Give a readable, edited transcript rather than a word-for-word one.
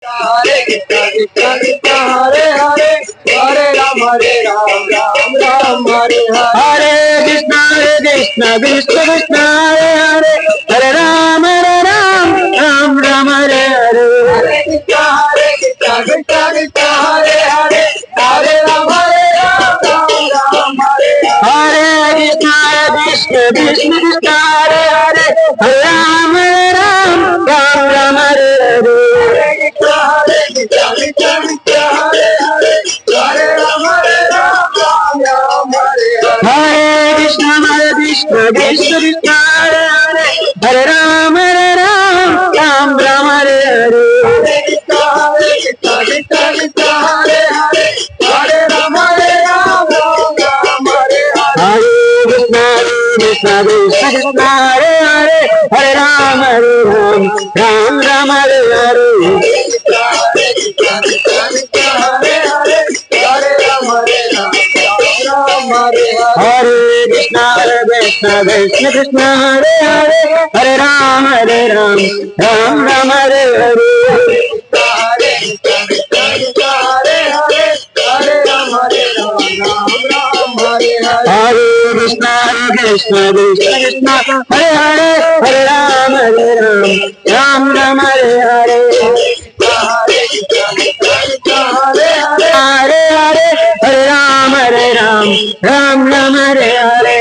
Hare Krishna Krishna Krishna Hare Hare Hare Ram Ram Ram Hare Hare Hare Krishna Krishna Krishna Hare Hare Hare Ram Ram Ram Hare Hare Hare Krishna Krishna Krishna Hare Hare Hare Ram Ram Ram Hare Hare Krishna Krishna Krishna Hare Hare Hare Ram Ram Hare Hare Hare Krishna Krishna Krishna Hare Hare Hare Ram Ram Ram Hare Hare Hare Krishna Krishna Krishna Hare Hare Hare Ram Ram Ram Hare Hare Krishna Krishna Krishna Hare Hare Hare Ram Ram Ram Hare Hare Hare Krishna Krishna Krishna Hare Hare Hare Ram Ram Ram Hare Hare Hare Krishna Krishna Krishna Hare Hare Hare Ram Ram Ram Hare Hare Hare Hare Hare Ram Ram Ram Hare Hare